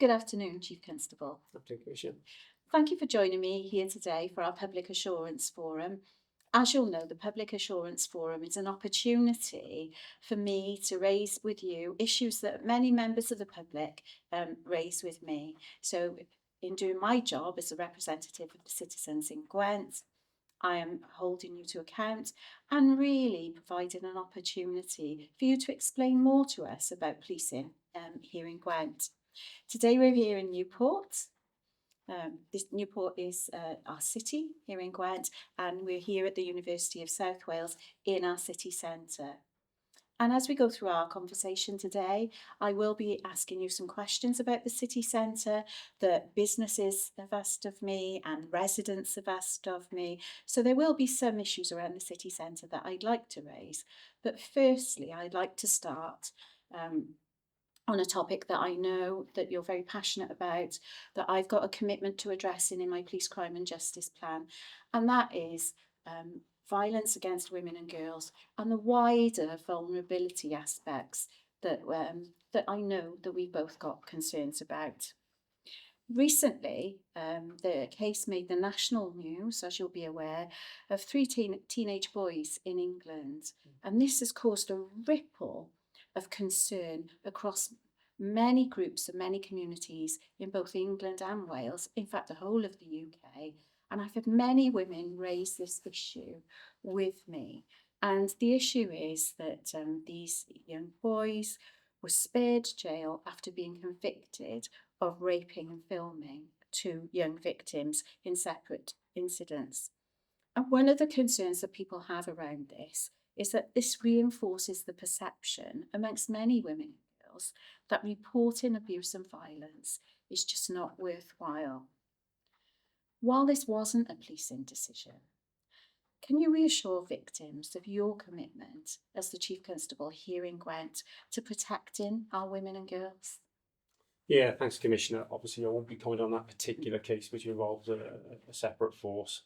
Good afternoon, Chief Constable. Application. Thank you for joining me here today for our Public Assurance Forum. As you'll know, the Public Assurance Forum is an opportunity for me to raise with you issues that many members of the public raise with me. So in doing my job as a representative of the citizens in Gwent, I am holding you to account and really providing an opportunity for you to explain more to us about policing here in Gwent. Today we're here in Newport. This Newport is our city here in Gwent, and we're here at the University of South Wales in our city centre. And as we go through our conversation today, I will be asking you some questions about the city centre that businesses have asked of me and residents have asked of me. So there will be some issues around the city centre that I'd like to raise. But firstly, I'd like to start on a topic that I know that you're very passionate about, that I've got a commitment to addressing in my police crime and justice plan, and that is violence against women and girls and the wider vulnerability aspects that I know that we've both got concerns about. Recently, the case made the national news, as you'll be aware, of three teenage boys in England, and this has caused a ripple of concern across many groups and many communities in both England and Wales, in fact, the whole of the UK. And I've had many women raise this issue with me. And the issue is that these young boys were spared jail after being convicted of raping and filming two young victims in separate incidents. And one of the concerns that people have around this is that this reinforces the perception amongst many women and girls that reporting abuse and violence is just not worthwhile. While this wasn't a policing decision, can you reassure victims of your commitment as the Chief Constable here in Gwent to protecting our women and girls? Yeah, thanks, Commissioner. Obviously, I won't be commenting on that particular case, which involves a separate force.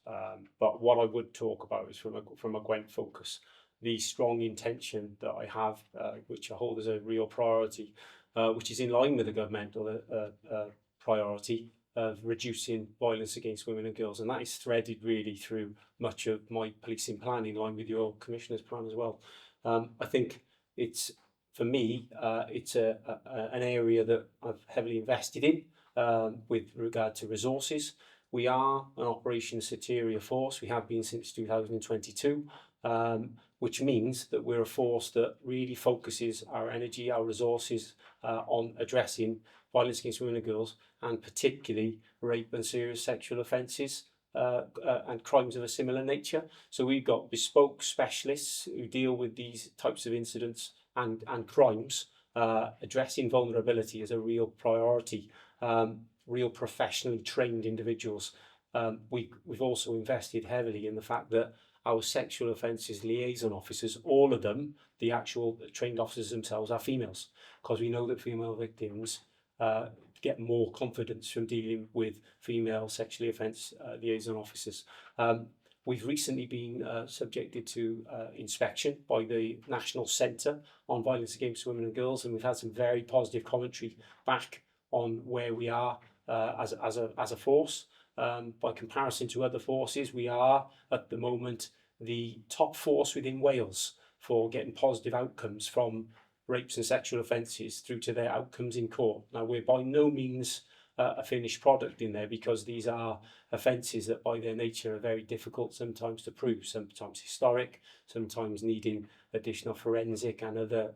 But what I would talk about is from a Gwent focus, the strong intention that I have, which I hold as a real priority, which is in line with the governmental priority of reducing violence against women and girls, and that is threaded really through much of my policing plan, in line with your Commissioner's plan as well. I think it's for me, it's an area that I've heavily invested in with regard to resources. We are an Operation Soteria force. We have been since 2022, which means that we're a force that really focuses our energy, our resources on addressing violence against women and girls, and particularly rape and serious sexual offences and crimes of a similar nature. So we've got bespoke specialists who deal with these types of incidents and crimes, addressing vulnerability as a real priority, real professionally trained individuals. We've also invested heavily in the fact that our sexual offences liaison officers, all of them, the actual trained officers themselves, are females, because we know that female victims get more confidence from dealing with female sexually offence liaison officers. We've recently been subjected to inspection by the National Centre on Violence Against Women and Girls, and we've had some very positive commentary back on where we are as a force. By comparison to other forces, we are at the moment the top force within Wales for getting positive outcomes from rapes and sexual offences through to their outcomes in court. Now, we're by no means a finished product in there, because these are offences that by their nature are very difficult sometimes to prove, sometimes historic, sometimes needing additional forensic and other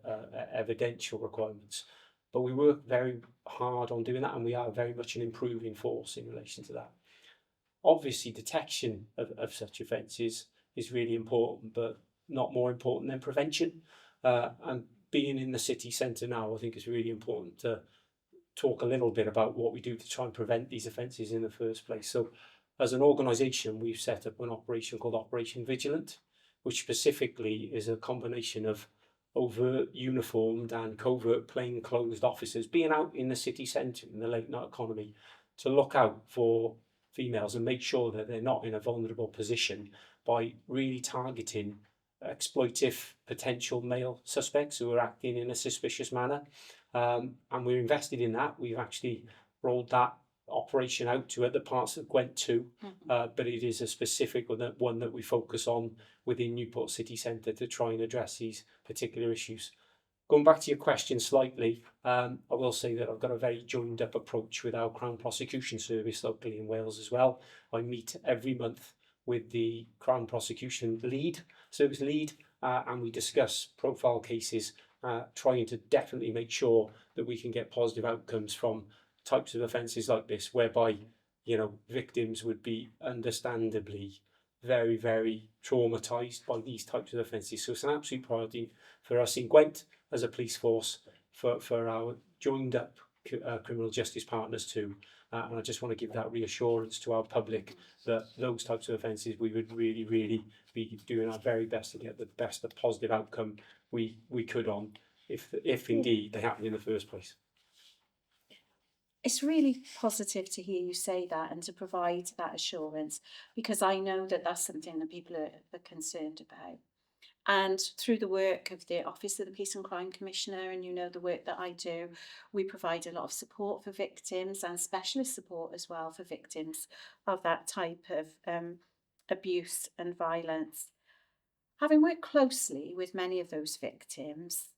evidential requirements. But we work very hard on doing that, and we are very much an improving force in relation to that. Obviously, detection of such offences is really important, but not more important than prevention. And being in the city centre now, I think it's really important to talk a little bit about what we do to try and prevent these offences in the first place. So as an organisation, we've set up an operation called Operation Vigilant, which specifically is a combination of overt, uniformed and covert plainclothes officers being out in the city centre in the late night economy to look out for females and make sure that they're not in a vulnerable position by really targeting exploitive potential male suspects who are acting in a suspicious manner. And we're invested in that. We've actually rolled that operation out to other parts of Gwent too, but it is a specific one that we focus on within Newport City Centre to try and address these particular issues. Going back to your question slightly, I will say that I've got a very joined up approach with our Crown Prosecution Service locally in Wales as well. I meet every month with the Crown Prosecution Service lead, and we discuss profile cases, trying to definitely make sure that we can get positive outcomes from types of offences like this, whereby, you know, victims would be understandably very, very traumatised by these types of offences. So it's an absolute priority for us in Gwent as a police force, for our joined up criminal justice partners too. And I just want to give that reassurance to our public that those types of offences, we would really, really be doing our very best to get the best positive outcome we could on, if indeed they happen in the first place. It's really positive to hear you say that and to provide that assurance, because I know that that's something that people are concerned about. And through the work of the Office of the Peace and Crime Commissioner, and you know the work that I do, we provide a lot of support for victims and specialist support as well for victims of that type of abuse and violence. Having worked closely with many of those victims,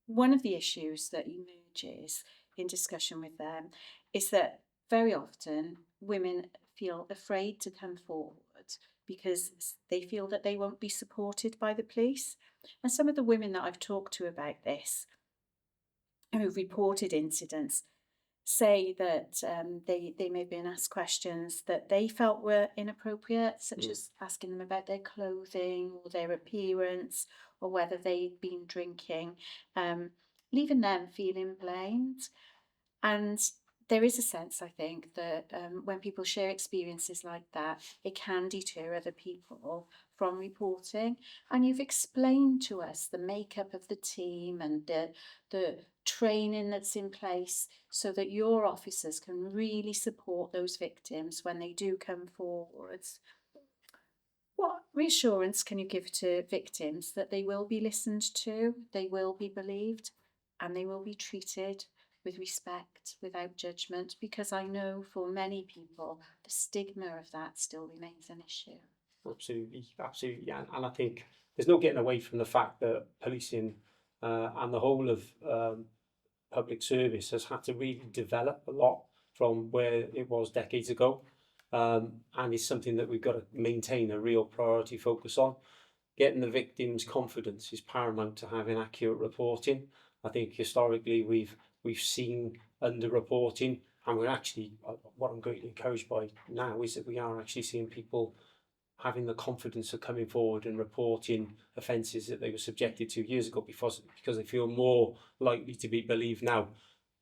one of the issues that emerges in discussion with them is that very often women feel afraid to come forward because they feel that they won't be supported by the police. And some of the women that I've talked to about this, who've reported incidents, say that they may have been asked questions that they felt were inappropriate, such as asking them about their clothing or their appearance or whether they'd been drinking, leaving them feeling blamed. And there is a sense, I think, that when people share experiences like that, it can deter other people from reporting. And you've explained to us the makeup of the team and the training that's in place so that your officers can really support those victims when they do come forwards. What reassurance can you give to victims that they will be listened to, they will be believed, and they will be treated with respect, without judgment? Because I know for many people, the stigma of that still remains an issue. Absolutely, absolutely. And I think there's no getting away from the fact that policing and the whole of public service has had to really develop a lot from where it was decades ago. And it's something that we've got to maintain a real priority focus on. Getting the victim's confidence is paramount to having accurate reporting. I think historically we've seen underreporting, and we're actually, what I'm greatly encouraged by now is that we are actually seeing people having the confidence of coming forward and reporting offences that they were subjected to years ago because they feel more likely to be believed now.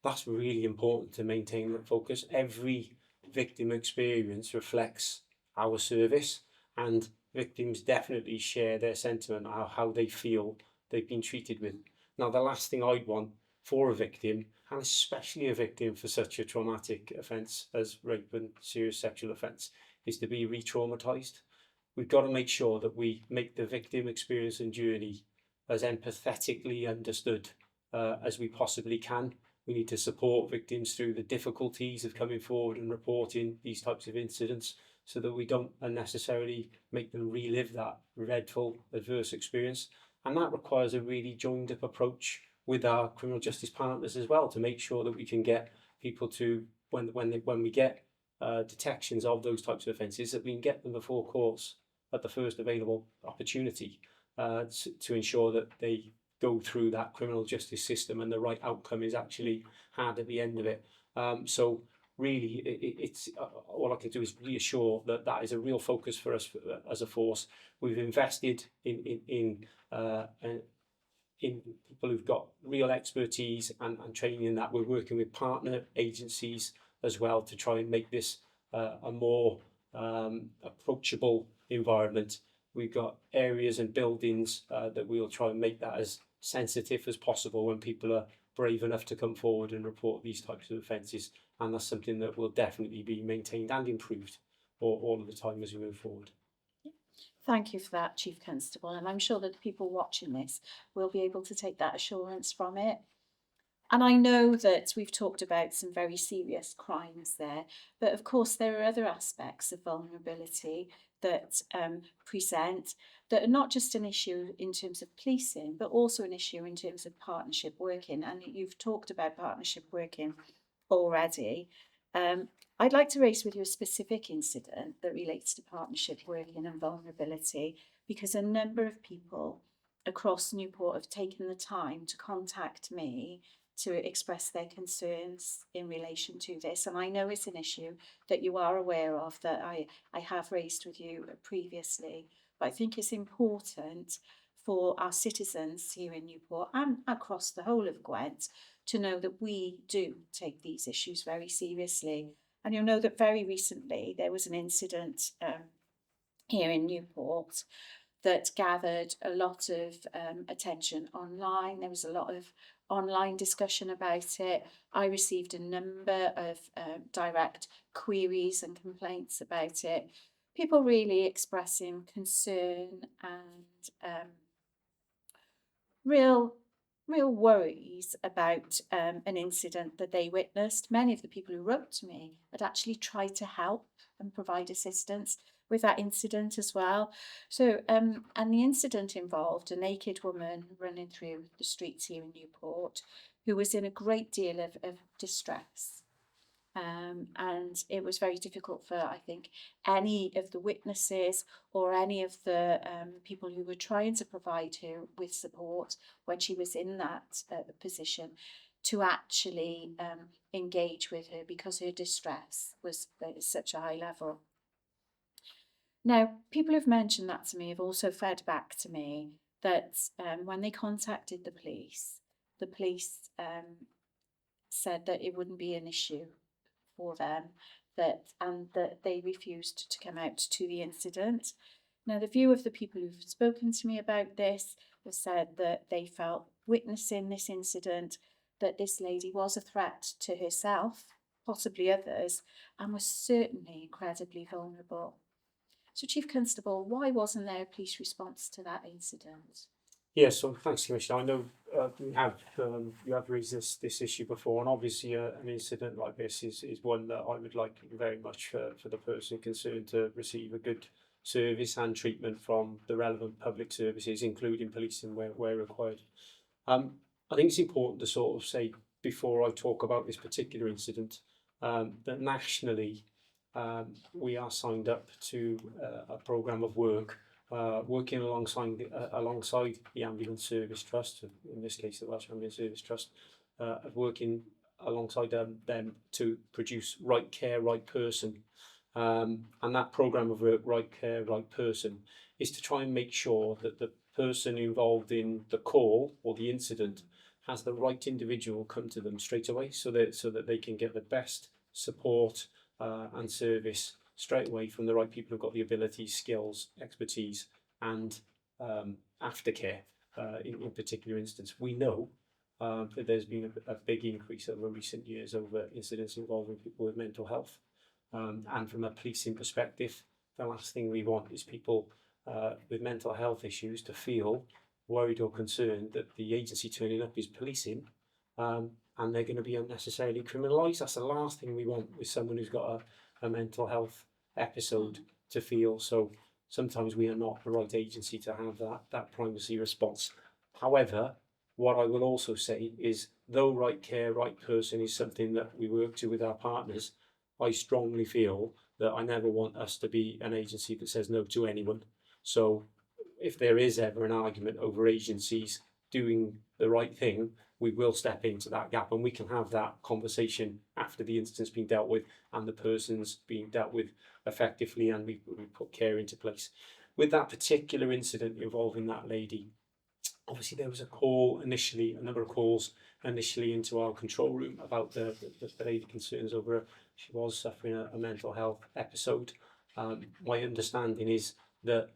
That's really important to maintain that focus. Every victim experience reflects our service, and victims definitely share their sentiment of how they feel they've been treated with. Now, the last thing I'd want for a victim, and especially a victim for such a traumatic offence as rape and serious sexual offence, is to be re-traumatised. We've got to make sure that we make the victim experience and journey as empathetically understood as we possibly can. We need to support victims through the difficulties of coming forward and reporting these types of incidents so that we don't unnecessarily make them relive that dreadful adverse experience. And that requires a really joined up approach with our criminal justice partners as well, to make sure that we can get people to, when we get detections of those types of offences, that we can get them before courts at the first available opportunity, to ensure that they go through that criminal justice system and the right outcome is actually had at the end of it. So really, it's all I can do is reassure that that is a real focus for us as a force. We've invested in people who've got real expertise and training in that. We're working with partner agencies as well to try and make this a more approachable environment. We've got areas and buildings that we'll try and make that as sensitive as possible when people are brave enough to come forward and report these types of offences, and that's something that will definitely be maintained and improved all of the time as we move forward. Thank you for that, Chief Constable, and I'm sure that the people watching this will be able to take that assurance from it. And I know that we've talked about some very serious crimes there, but of course there are other aspects of vulnerability that present that are not just an issue in terms of policing, but also an issue in terms of partnership working. And you've talked about partnership working already. Um, I'd like to raise with you a specific incident that relates to partnership working and vulnerability, because a number of people across Newport have taken the time to contact me to express their concerns in relation to this. And I know it's an issue that you are aware of, that I have raised with you previously, but I think it's important for our citizens here in Newport and across the whole of Gwent to know that we do take these issues very seriously. And you'll know that very recently there was an incident here in Newport that gathered a lot of attention online. There was a lot of online discussion about it. I received a number of direct queries and complaints about it. People really expressing concern and real worries about an incident that they witnessed. Many of the people who wrote to me had actually tried to help and provide assistance with that incident as well. So, and the incident involved a naked woman running through the streets here in Newport who was in a great deal of distress. And it was very difficult for, I think, any of the witnesses or any of the people who were trying to provide her with support when she was in that position to actually engage with her, because her distress was at such a high level. Now, people who've mentioned that to me have also fed back to me that when they contacted the police said that it wouldn't be an issue for them, that they refused to come out to the incident. Now, the view of the people who've spoken to me about this have said that they felt witnessing this incident that this lady was a threat to herself, possibly others, and was certainly incredibly vulnerable. So, Chief Constable, why wasn't there a police response to that incident? Yes, so thanks, Commissioner. I know you have raised this issue before, and obviously an incident like this is one that I would like very much for the person concerned to receive a good service and treatment from the relevant public services, including policing where required. I think it's important to sort of say, before I talk about this particular incident, that nationally we are signed up to a programme of work working alongside the Ambulance Service Trust, in this case the Welsh Ambulance Service Trust, working alongside them to produce Right Care, Right Person. And that programme of work, Right Care, Right Person, is to try and make sure that the person involved in the call or the incident has the right individual come to them straight away, so that they can get the best support and service straight away from the right people who've got the abilities, skills, expertise, and aftercare. In particular instance, we know that there's been a big increase over recent years over incidents involving people with mental health. And from a policing perspective, the last thing we want is people with mental health issues to feel worried or concerned that the agency turning up is policing, and they're going to be unnecessarily criminalised. That's the last thing we want with someone who's got a mental health episode to feel. So sometimes we are not the right agency to have that primacy response. However, what I will also say is, though Right Care, Right Person is something that we work to with our partners, I strongly feel that I never want us to be an agency that says no to anyone. So if there is ever an argument over agencies doing the right thing, we will step into that gap, and we can have that conversation after the incident's been dealt with and the person's being dealt with effectively, and we put care into place. With that particular incident involving that lady, obviously there was a number of calls initially into our control room about the lady concerns over she was suffering a mental health episode. My understanding is that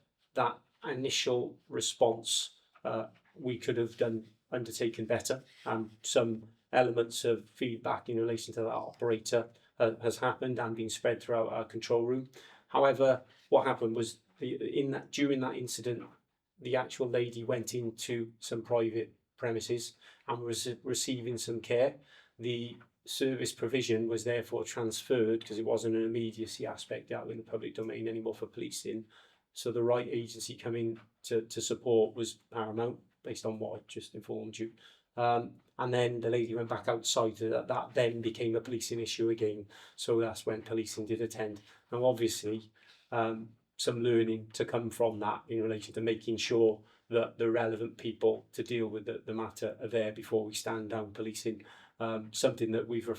initial response we could have undertaken better. Some elements of feedback in relation to that operator has happened and been spread throughout our control room. However, what happened was during that incident, the actual lady went into some private premises and was receiving some care. The service provision was therefore transferred, because it wasn't an immediacy aspect out in the public domain anymore for policing. So the right agency coming to support was paramount, based on what I just informed you. And then the lady went back outside. That then became a policing issue again. So that's when policing did attend. Now, obviously, some learning to come from that in relation to making sure that the relevant people to deal with the matter are there before we stand down policing. Something that we've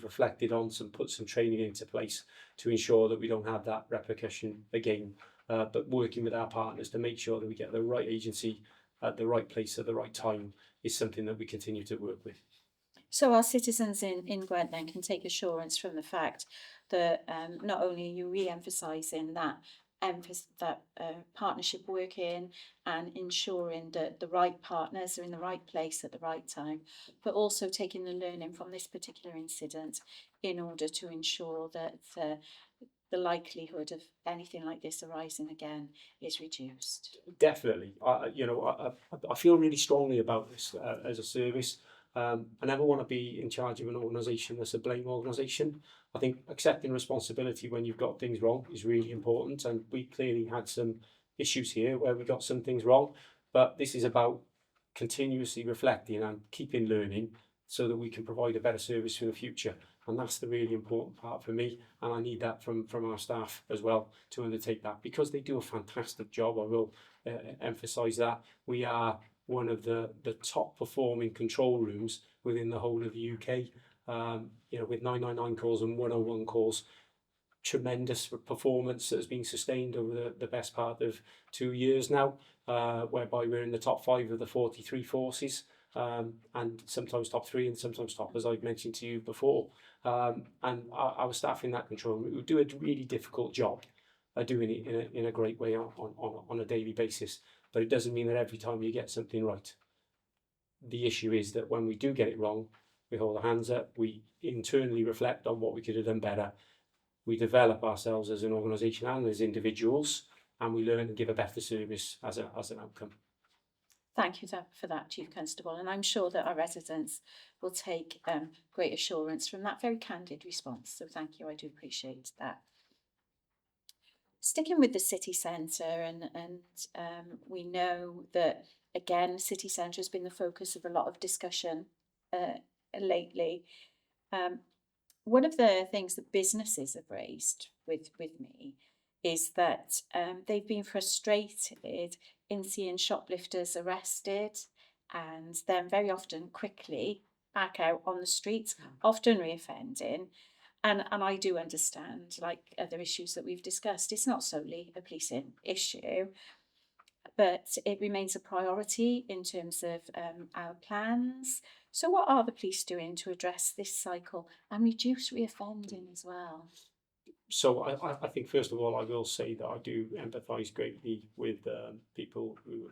reflected on, put some training into place to ensure that we don't have that repercussion again. But working with our partners to make sure that we get the right agency at the right place at the right time is something that we continue to work with. So our citizens in Gwent then can take assurance from the fact that not only are you re-emphasising that partnership working and ensuring that the right partners are in the right place at the right time, but also taking the learning from this particular incident in order to ensure that the likelihood of anything like this arising again is reduced. Definitely. I feel really strongly about this as a service. I never want to be in charge of an organisation that's a blame organisation. I think accepting responsibility when you've got things wrong is really important, and we clearly had some issues here where we got some things wrong, but this is about continuously reflecting and keeping learning so that we can provide a better service for the future. And that's the really important part for me, and I need that from our staff as well to undertake that, because they do a fantastic job. I will emphasise that. We are one of the top performing control rooms within the whole of the UK, with 999 calls and 101 calls. Tremendous performance that has been sustained over the best part of 2 years now, whereby we're in the top 5 of the 43 forces, and sometimes top 3 and sometimes top, as I've mentioned to you before. And our staff in that control room who do a really difficult job are doing it in a great way on a daily basis. But it doesn't mean that every time you get something right. The issue is that when we do get it wrong, we hold our hands up, we internally reflect on what we could have done better, we develop ourselves as an organisation and as individuals, and we learn and give a better service as an outcome. Thank you for that, Chief Constable, and I'm sure that our residents will take great assurance from that very candid response. So thank you, I do appreciate that. Sticking with the city centre, and we know that, again, city centre has been the focus of a lot of discussion lately. One of the things that businesses have raised with me is that they've been frustrated in seeing shoplifters arrested and then very often quickly back out on the streets, often reoffending. And I do understand, like other issues that we've discussed, it's not solely a policing issue, but it remains a priority in terms of our plans. So what are the police doing to address this cycle and reduce reoffending as well? So I think, first of all, I will say that I do empathise greatly with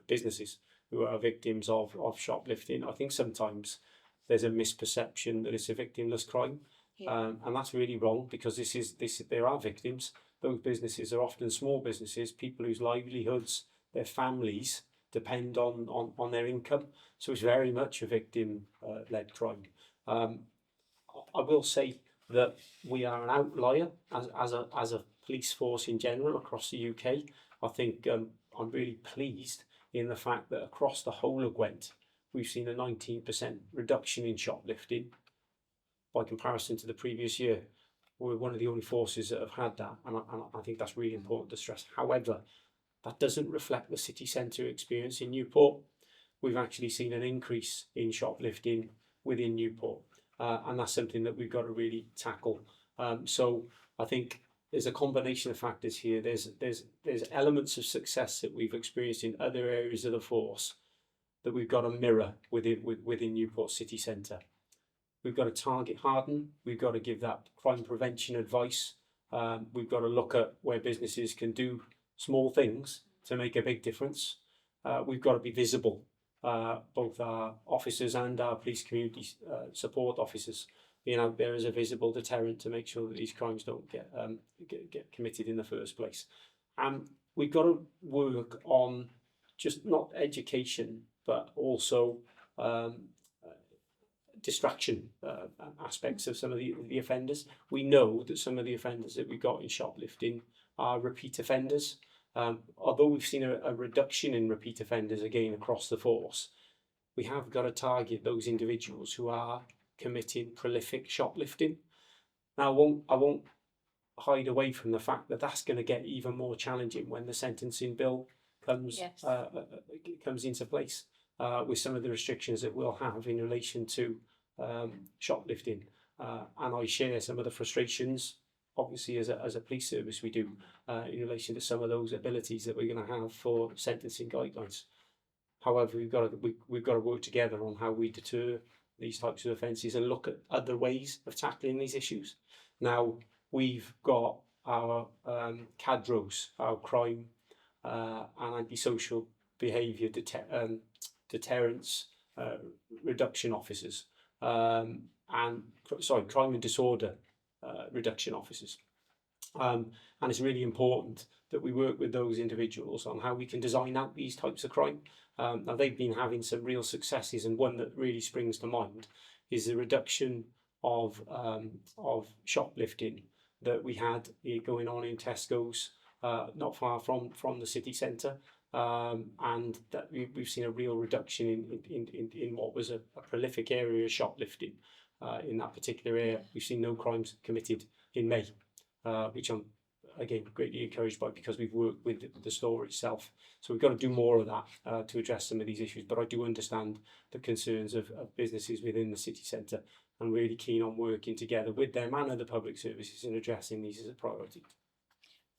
businesses who are victims of shoplifting. I think sometimes there's a misperception that it's a victimless crime. Yeah. And that's really wrong, because there are victims. Those businesses are often small businesses, people whose livelihoods, their families depend on their income. So it's very much a victim-led crime. I will say that we are an outlier as a police force in general across the UK. I think I'm really pleased in the fact that across the whole of Gwent, we've seen a 19% reduction in shoplifting by comparison to the previous year. We're one of the only forces that have had that, and I think that's really important to stress. However, that doesn't reflect the city centre experience in Newport. We've actually seen an increase in shoplifting within Newport, and that's something that we've got to really tackle. So I think there's a combination of factors here. There's elements of success that we've experienced in other areas of the force that we've got to mirror within Newport city centre. We've got to target harden. We've got to give that crime prevention advice. We've got to look at where businesses can do small things to make a big difference. We've got to be visible, both our officers and our police community support officers being out there as a visible deterrent to make sure that these crimes don't get committed in the first place. And we've got to work on just not education, but also distraction aspects of some of the offenders. We know that some of the offenders that we got in shoplifting are repeat offenders. Although we've seen a reduction in repeat offenders again across the force, we have got to target those individuals who are committing prolific shoplifting. Now, I won't hide away from the fact that that's going to get even more challenging when the sentencing bill comes Yes. comes into place, with some of the restrictions that we'll have in relation to shoplifting. And I share some of the frustrations, obviously, as a police service we do, in relation to some of those abilities that we're going to have for sentencing guidelines. However, we've got to work together on how we deter these types of offences and look at other ways of tackling these issues. Now, we've got our CADROs, our crime and antisocial behaviour deterrence reduction officers, crime and disorder reduction officers. And it's really important that we work with those individuals on how we can design out these types of crime. Now, they've been having some real successes, and one that really springs to mind is the reduction of shoplifting that we had going on in Tesco's, not far from the city centre, and that we've seen a real reduction in what was a prolific area of shoplifting in that particular area. We've seen no crimes committed in May, which I'm again greatly encouraged by, because we've worked with the store itself. So we've got to do more of that to address some of these issues. But I do understand the concerns of businesses within the city centre, and really keen on working together with them and other public services in addressing these as a priority.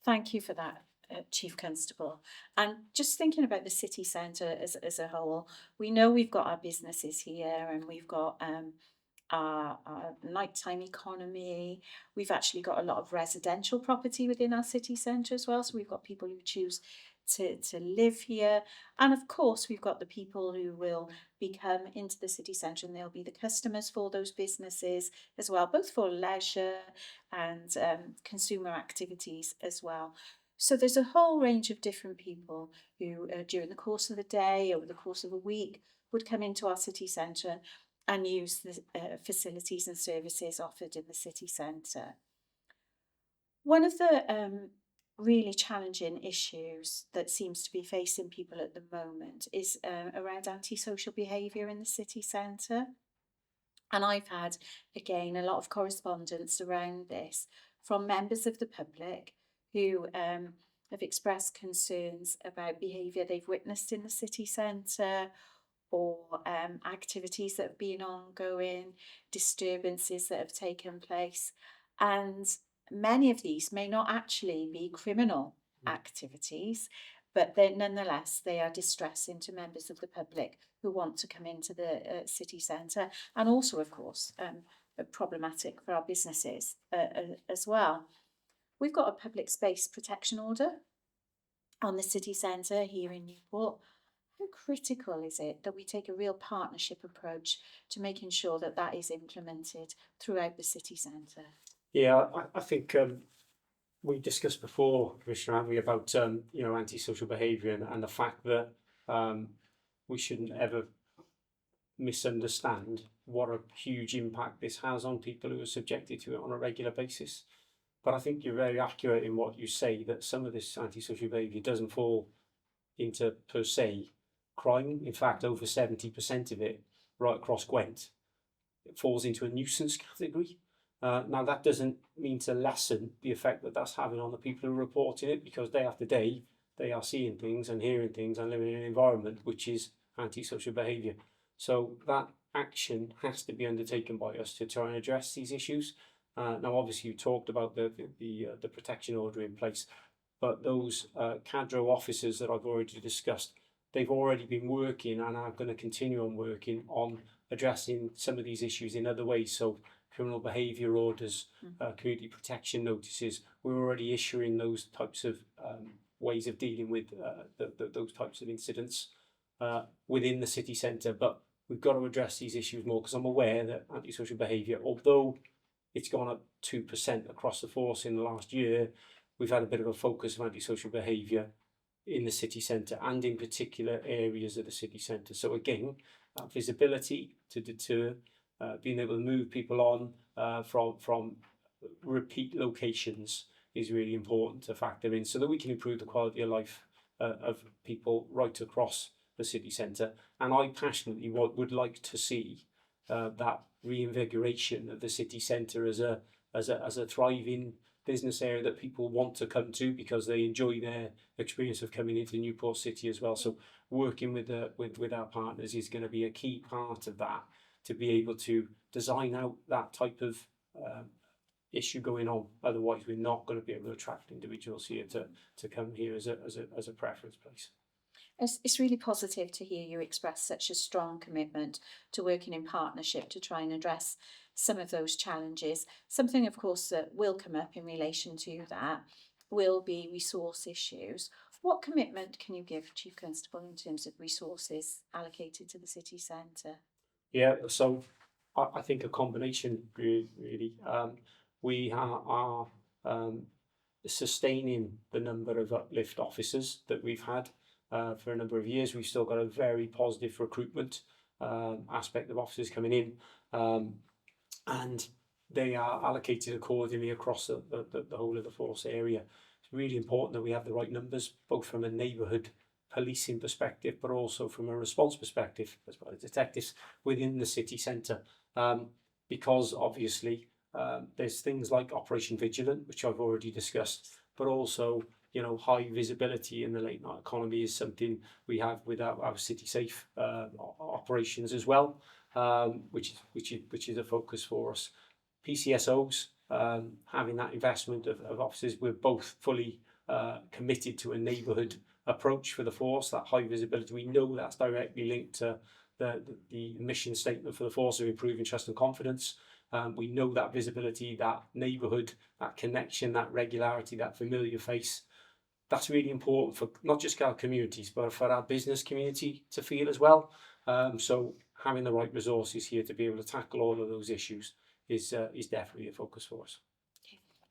Thank you for that, Chief Constable. And just thinking about the city centre as a whole, we know we've got our businesses here, and we've got our nighttime economy. We've actually got a lot of residential property within our city centre as well. So we've got people who choose to live here. And of course, we've got the people who will be come into the city centre, and they'll be the customers for those businesses as well, both for leisure and consumer activities as well. So there's a whole range of different people who, during the course of the day, over the course of a week, would come into our city centre and use the facilities and services offered in the city centre. One of the really challenging issues that seems to be facing people at the moment is around antisocial behaviour in the city centre. And I've had, again, a lot of correspondence around this from members of the public who have expressed concerns about behaviour they've witnessed in the city centre, or activities that have been ongoing, disturbances that have taken place. And many of these may not actually be criminal activities, but nonetheless, they are distressing to members of the public who want to come into the city centre, and also, of course, problematic for our businesses as well. We've got a public space protection order on the city centre here in Newport. How critical is it that we take a real partnership approach to making sure that that is implemented throughout the city centre? Yeah, I think we discussed before, Commissioner, haven't we, about antisocial behaviour and the fact that we shouldn't ever misunderstand what a huge impact this has on people who are subjected to it on a regular basis. But I think you're very accurate in what you say, that some of this antisocial behaviour doesn't fall into, per se, crime. In fact, over 70% of it, right across Gwent, it falls into a nuisance category. Now, that doesn't mean to lessen the effect that that's having on the people who are reporting it, because day after day, they are seeing things and hearing things and living in an environment which is antisocial behaviour. So that action has to be undertaken by us to try and address these issues. Now, obviously, you talked about the protection order in place, but those cadre officers that I've already discussed, they've already been working and are going to continue on working on addressing some of these issues in other ways. So criminal behaviour orders, community protection notices, we're already issuing those types of ways of dealing with those types of incidents within the city centre. But we've got to address these issues more, because I'm aware that antisocial behaviour, although it's gone up 2% across the force in the last year, we've had a bit of a focus of antisocial behaviour in the city centre and in particular areas of the city centre. So again, that visibility to deter, being able to move people on from repeat locations is really important to factor in, so that we can improve the quality of life of people right across the city centre. And I passionately would like to see that reinvigoration of the city centre as a thriving business area that people want to come to because they enjoy their experience of coming into Newport City as well. So working with our partners is going to be a key part of that, to be able to design out that type of issue going on. Otherwise, we're not going to be able to attract individuals here to come here as a preference place. It's really positive to hear you express such a strong commitment to working in partnership to try and address some of those challenges. Something, of course, that will come up in relation to that will be resource issues. What commitment can you give, Chief Constable, in terms of resources allocated to the city centre? Yeah, so I think a combination really. We are sustaining the number of uplift officers that we've had for a number of years. We've still got a very positive recruitment aspect of officers coming in, and they are allocated accordingly across the whole of the force area. It's really important that we have the right numbers, both from a neighbourhood policing perspective, but also from a response perspective, as well as detectives within the city centre, because obviously there's things like Operation Vigilant, which I've already discussed, but also, you know, high visibility in the late night economy is something we have with our city safe operations as well, which is a focus for us. PCSOs, having that investment of officers, we're both fully committed to a neighbourhood approach for the force, that high visibility. We know that's directly linked to the mission statement for the force of improving trust and confidence. We know that visibility, that neighbourhood, that connection, that regularity, that familiar face, that's really important for not just our communities, but for our business community to feel as well. So having the right resources here to be able to tackle all of those issues is definitely a focus for us.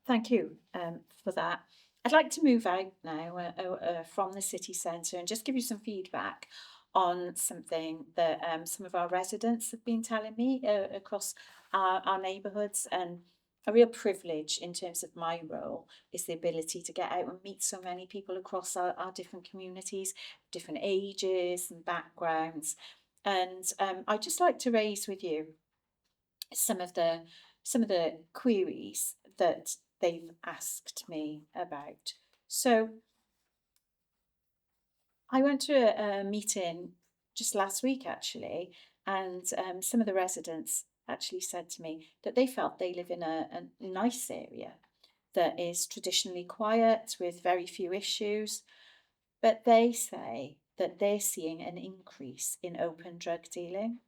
Thank you for that. I'd like to move out now from the city centre and just give you some feedback on something that some of our residents have been telling me across our neighbourhoods. And a real privilege in terms of my role is the ability to get out and meet so many people across our different communities, different ages and backgrounds. And I'd just like to raise with you some of the queries that they've asked me about. So I went to a meeting just last week actually, and some of the residents actually said to me that they felt they live in a nice area that is traditionally quiet with very few issues, but they say that they're seeing an increase in open drug dealing.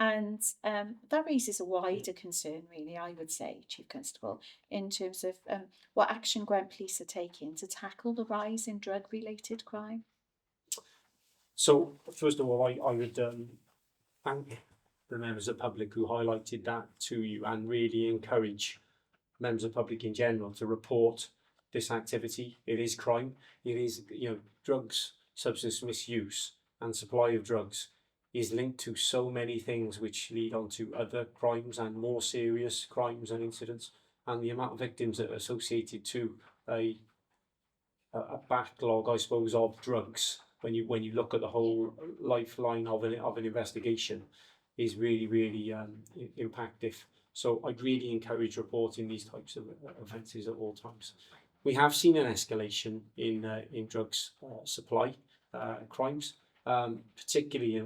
And that raises a wider concern, really, I would say, Chief Constable, in terms of what action Gwent Police are taking to tackle the rise in drug-related crime. So, first of all, I would thank the members of the public who highlighted that to you, and really encourage members of the public in general to report this activity. It is crime. It is, you know, drugs, substance misuse and supply of drugs is linked to so many things which lead on to other crimes and more serious crimes and incidents, and the amount of victims that are associated to a backlog, I suppose, of drugs when you look at the whole lifeline of an investigation is really impactful. So I'd really encourage reporting these types of offences at all times. We have seen an escalation in drugs supply crimes, particularly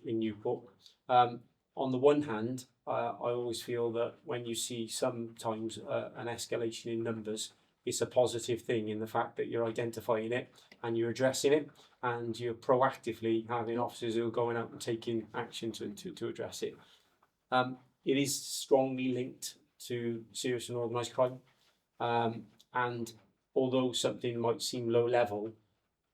in Newport. On the one hand, I always feel that when you see sometimes an escalation in numbers, it's a positive thing in the fact that you're identifying it and you're addressing it, and you're proactively having officers who are going out and taking action to address it. It is strongly linked to serious and organised crime, and although something might seem low level,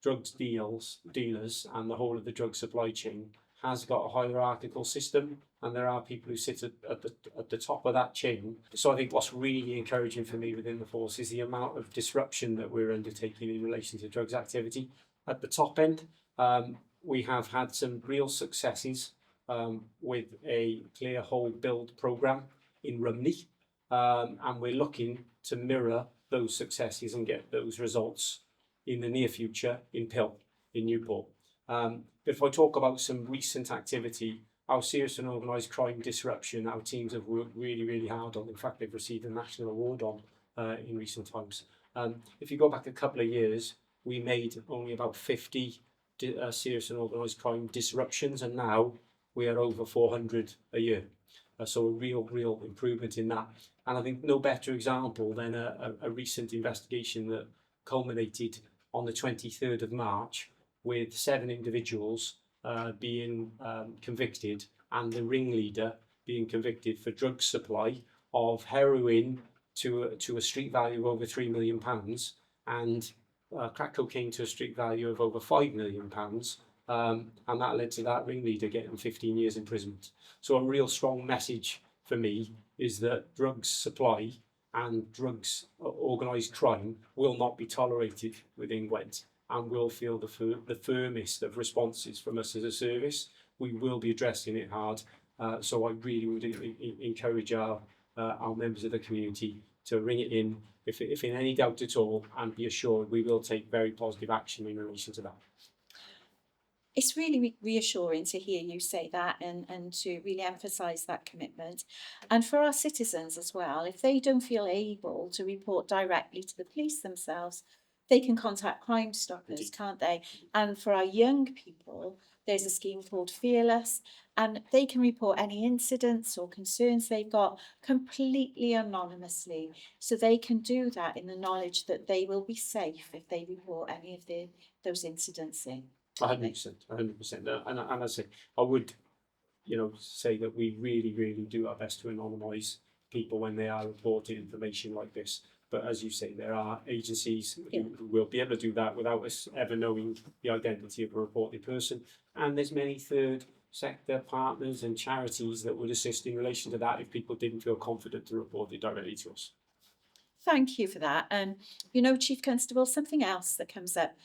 drugs dealers and the whole of the drug supply chain has got a hierarchical system, and there are people who sit at the top of that chain. So I think what's really encouraging for me within the force is the amount of disruption that we're undertaking in relation to drugs activity. At the top end, we have had some real successes with a clear hold build programme in Rumney, and we're looking to mirror those successes and get those results in the near future in Pill, in Newport. If I talk about some recent activity, our serious and organised crime disruption, our teams have worked really hard on. In fact, they've received a national award on in recent times. If you go back a couple of years, we made only about 50 serious and organised crime disruptions, and now we are over 400 a year. So a real improvement in that. And I think no better example than a recent investigation that culminated on the 23rd of March with 7 individuals being convicted, and the ringleader being convicted for drug supply of heroin to a street value of over £3 million, and crack cocaine to a street value of over £5 million. And that led to that ringleader getting 15 years imprisonment. So a real strong message for me is that drugs supply and drugs organised crime will not be tolerated within Gwent, and will feel the firmest of responses from us as a service. We will be addressing it hard. So I really would encourage our members of the community to ring it in if in any doubt at all, and be assured we will take very positive action in relation to that. It's really reassuring to hear you say that, and to really emphasise that commitment. And for our citizens as well, if they don't feel able to report directly to the police themselves, they can contact Crime Stoppers, Indeed. can't they? And for our young people, there's a scheme called Fearless, and they can report any incidents or concerns they've got completely anonymously. So they can do that in the knowledge that they will be safe if they report any of those incidents in. 100%. And I say, I would, say that we really do our best to anonymise people when they are reporting information like this. But as you say, there are agencies who will be able to do that without us ever knowing the identity of a reported person. And there's many third sector partners and charities that would assist in relation to that if people didn't feel confident to report it directly to us. Thank you for that. And Chief Constable, something else that comes up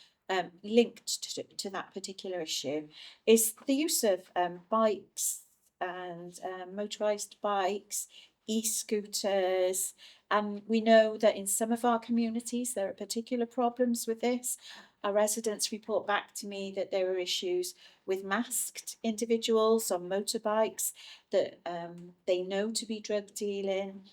linked to that particular issue is the use of bikes and motorised bikes, e-scooters. And we know that in some of our communities there are particular problems with this. Our residents report back to me that there are issues with masked individuals on motorbikes that they know to be drug dealing,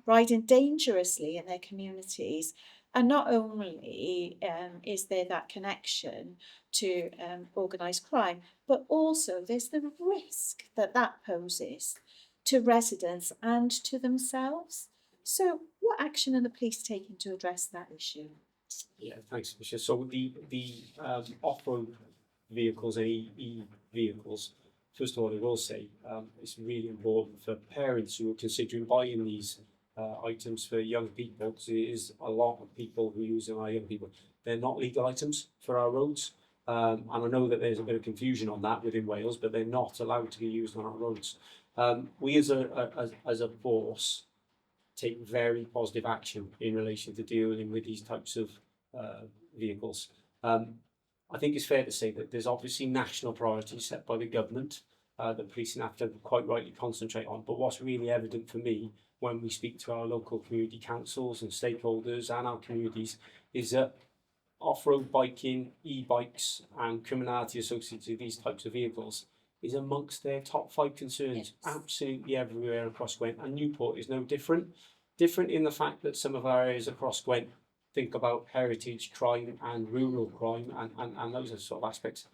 riding dangerously in their communities. And not only is there that connection to organised crime, but also there's the risk that poses to residents and to themselves. So what action are the police taking to address that issue? Yeah, thanks, Michelle. So the off-road vehicles and e-vehicles, first of all, I will say it's really important for parents who are considering buying these items for young people, because it is a lot of people who use them are young people. They're not legal items for our roads, and I know that there's a bit of confusion on that within Wales, but they're not allowed to be used on our roads. We as a force take very positive action in relation to dealing with these types of vehicles. I think it's fair to say that there's obviously national priorities set by the government that policing have to quite rightly concentrate on, but what's really evident for me when we speak to our local community councils and stakeholders and our communities is that off-road biking, e-bikes and criminality associated with these types of vehicles is amongst their top 5 concerns. Yes. Absolutely everywhere across Gwent, and Newport is no different. Different in the fact that some of our areas across Gwent think about heritage crime and rural crime and those sort of aspects.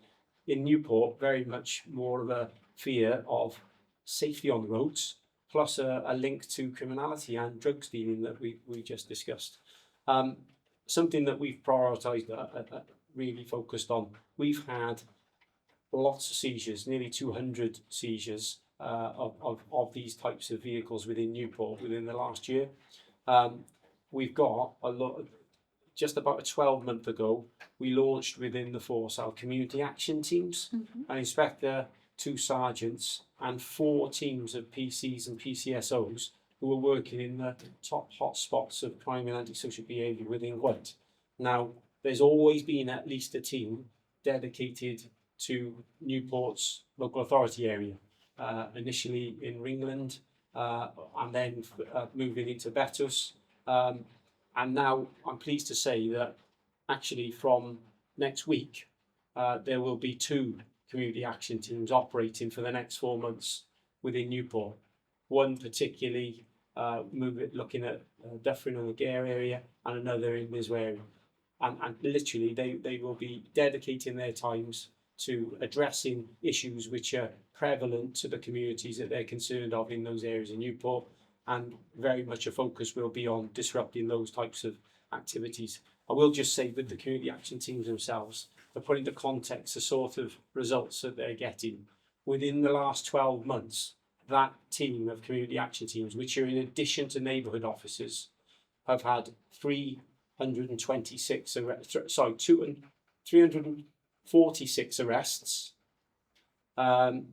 In Newport, very much more of a fear of safety on the roads, plus a link to criminality and drugs dealing that we just discussed. Something that we've prioritised, really focused on. We've had lots of seizures, nearly 200 seizures of these types of vehicles within Newport within the last year. We've got a lot. Just about a 12-month ago, we launched within the force our community action teams, an inspector, 2 sergeants, and 4 teams of PCs and PCSOs who are working in the top hotspots of crime and antisocial behaviour within Gwent. Now, there's always been at least a team dedicated to Newport's local authority area. initially in Ringland, and then moving into Betus. And now I'm pleased to say that actually from next week, there will be 2 community action teams operating for the next 4 months within Newport. One particularly looking at Dufferin and the Gare area, and another in Lisware. And literally they will be dedicating their times to addressing issues which are prevalent to the communities that they're concerned of in those areas in Newport, and very much a focus will be on disrupting those types of activities. I will just say with the community action teams themselves, to put into context the sort of results that they're getting, within the last 12 months, that team of community action teams, which are in addition to neighbourhood officers, have had 326 arrests, 346 arrests.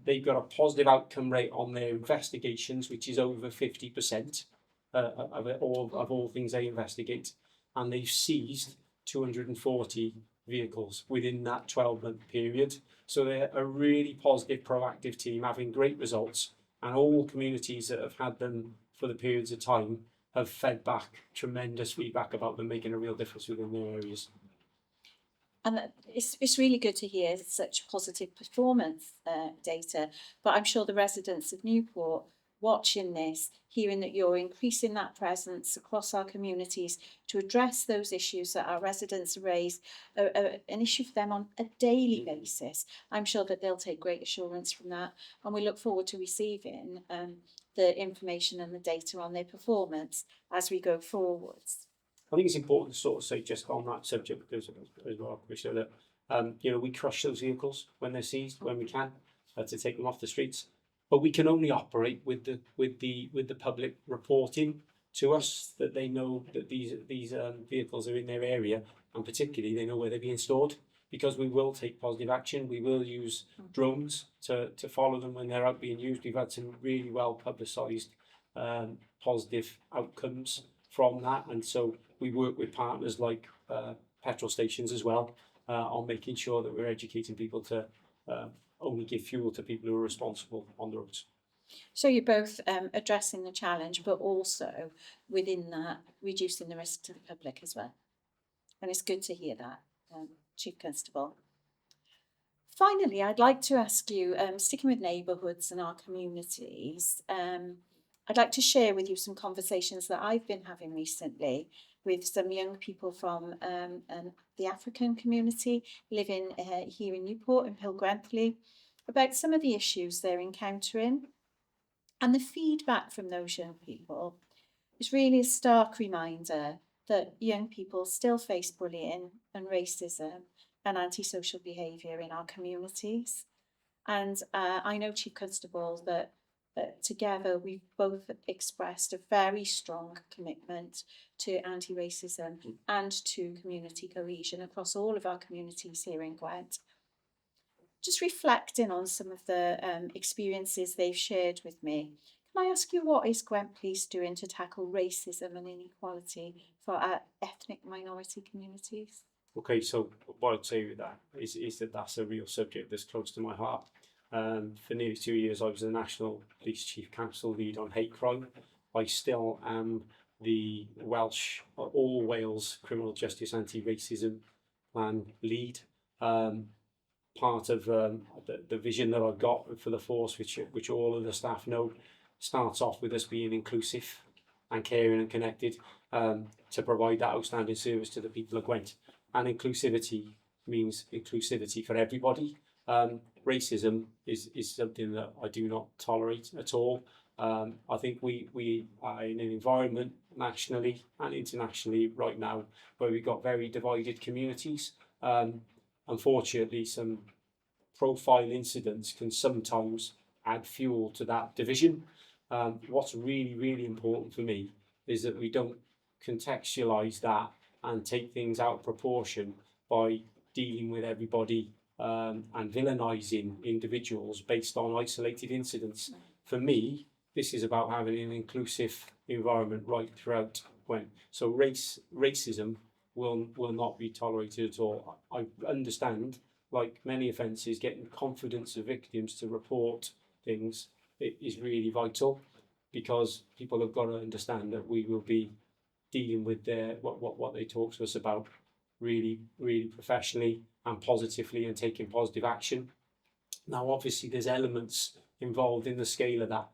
They've got a positive outcome rate on their investigations, which is over 50% of all things they investigate, and they've seized 240 vehicles within that 12-month period. So they're a really positive, proactive team, having great results, and all communities that have had them for the periods of time have fed back tremendous feedback about them making a real difference within their areas. And it's really good to hear such positive performance data, but I'm sure the residents of Newport watching this, hearing that you're increasing that presence across our communities to address those issues that our residents raise, an issue for them on a daily basis. I'm sure that they'll take great assurance from that, and we look forward to receiving the information and the data on their performance as we go forwards. I think it's important to sort of say just on that subject as well, Commissioner, that we crush those vehicles when they're seized when we can to take them off the streets, but we can only operate with the public reporting to us that they know that these vehicles are in their area, and particularly they know where they're being stored, because we will take positive action. We will use drones to follow them when they're out being used. We've had some really well publicised positive outcomes from that, and so we work with partners like petrol stations as well on making sure that we're educating people to only give fuel to people who are responsible on the roads. So you're both addressing the challenge, but also within that reducing the risk to the public as well. And it's good to hear that, Chief Constable. Finally, I'd like to ask you, sticking with neighbourhoods and our communities, I'd like to share with you some conversations that I've been having recently with some young people from the African community living here in Newport and Pilgrentley about some of the issues they're encountering. And the feedback from those young people is really a stark reminder that young people still face bullying and racism and antisocial behaviour in our communities. And I know, Chief Constable, that together we've both expressed a very strong commitment to anti-racism and to community cohesion across all of our communities here in Gwent. Just reflecting on some of the experiences they've shared with me, can I ask you, what is Gwent Police doing to tackle racism and inequality for our ethnic minority communities? Okay, so what I'd say with that is that that's a real subject that's close to my heart. For nearly 2 years, I was the National Police Chief Council lead on hate crime. I still am the all Wales Criminal Justice Anti-Racism Plan lead. Part of the vision that I've got for the force, which all of the staff know, starts off with us being inclusive and caring and connected to provide that outstanding service to the people of Gwent. And inclusivity means inclusivity for everybody. Racism is something that I do not tolerate at all. I think we are in an environment nationally and internationally right now where we've got very divided communities. Unfortunately, some profile incidents can sometimes add fuel to that division. What's really, really important for me is that we don't contextualise that and take things out of proportion by dealing with everybody and villainising individuals based on isolated incidents. For me, this is about having an inclusive environment right throughout Gwent. So racism will not be tolerated at all. I understand, like many offences, getting confidence of victims to report things, it is really vital, because people have got to understand that we will be dealing with what they talk to us about really, really professionally and positively, and taking positive action. Now, obviously, there's elements involved in the scale of that.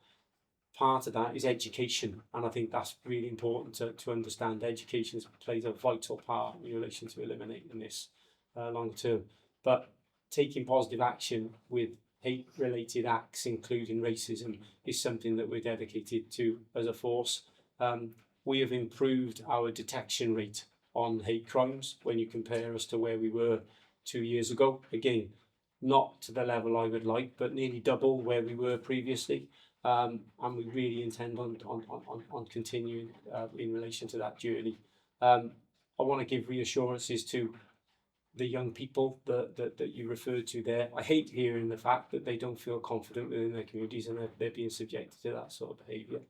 Part of that is education, and I think that's really important to understand. Education plays a vital part in relation to eliminating this long term. But taking positive action with hate-related acts, including racism, is something that we're dedicated to as a force. We have improved our detection rate on hate crimes when you compare us to where we were 2 years ago. Again, not to the level I would like, but nearly double where we were previously. And we really intend on continuing in relation to that journey. I want to give reassurances to the young people that you referred to there. I hate hearing the fact that they don't feel confident within their communities and they're being subjected to that sort of behaviour.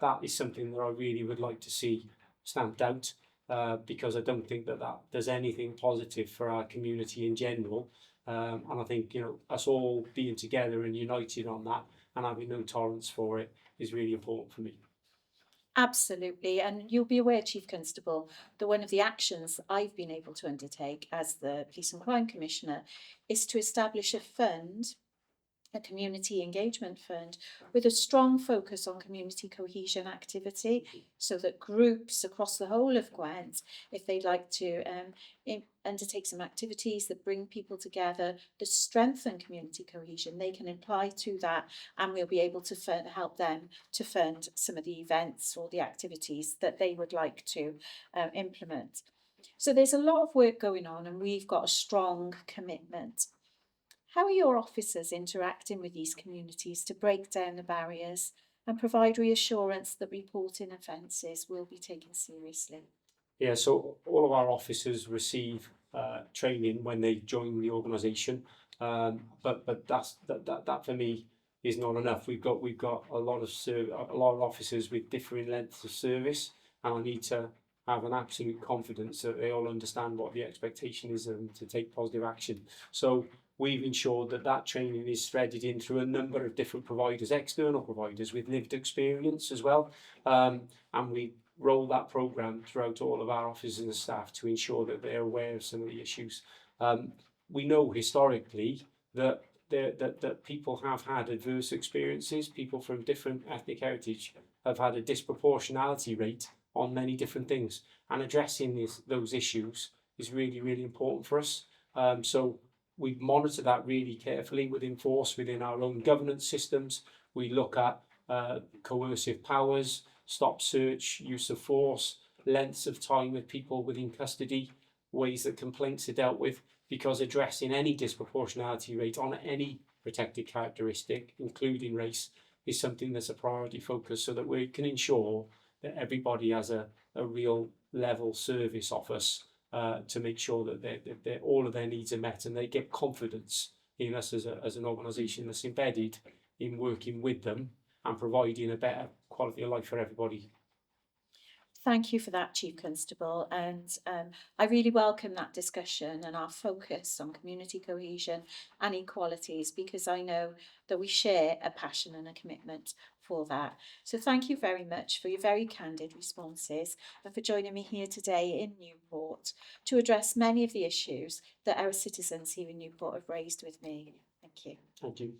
That is something that I really would like to see stamped out, because I don't think that does anything positive for our community in general. And I think, us all being together and united on that and having no tolerance for it is really important for me. Absolutely, and you'll be aware, Chief Constable, that one of the actions I've been able to undertake as the Police and Crime Commissioner is to establish a fund, a community engagement fund, with a strong focus on community cohesion activity, so that groups across the whole of Gwent, if they'd like to undertake some activities that bring people together, that strengthen community cohesion, they can apply to that, and we'll be able to help them to fund some of the events or the activities that they would like to implement. So there's a lot of work going on, and we've got a strong commitment. How are your officers interacting with these communities to break down the barriers and provide reassurance that reporting offences will be taken seriously? Yeah, so all of our officers receive training when they join the organisation, but that for me is not enough. We've got a lot of officers with differing lengths of service, and I need to have an absolute confidence that they all understand what the expectation is and to take positive action. So we've ensured that training is threaded in through a number of different providers, external providers with lived experience as well, and we roll that programme throughout all of our officers and staff to ensure that they're aware of some of the issues. We know historically that people have had adverse experiences. People from different ethnic heritage have had a disproportionality rate on many different things, and addressing those issues is really, really important for us. So we monitor that really carefully within force, within our own governance systems. We look at coercive powers, stop search, use of force, lengths of time with people within custody, ways that complaints are dealt with, because addressing any disproportionality rate on any protected characteristic, including race, is something that's a priority focus, so that we can ensure that everybody has a real level service off us, to make sure that all of their needs are met and they get confidence in us as an organisation that's embedded in working with them and providing a better quality of life for everybody. Thank you for that, Chief Constable, and I really welcome that discussion and our focus on community cohesion and equalities, because I know that we share a passion and a commitment for that. So thank you very much for your very candid responses and for joining me here today in Newport to address many of the issues that our citizens here in Newport have raised with me. Thank you. Thank you.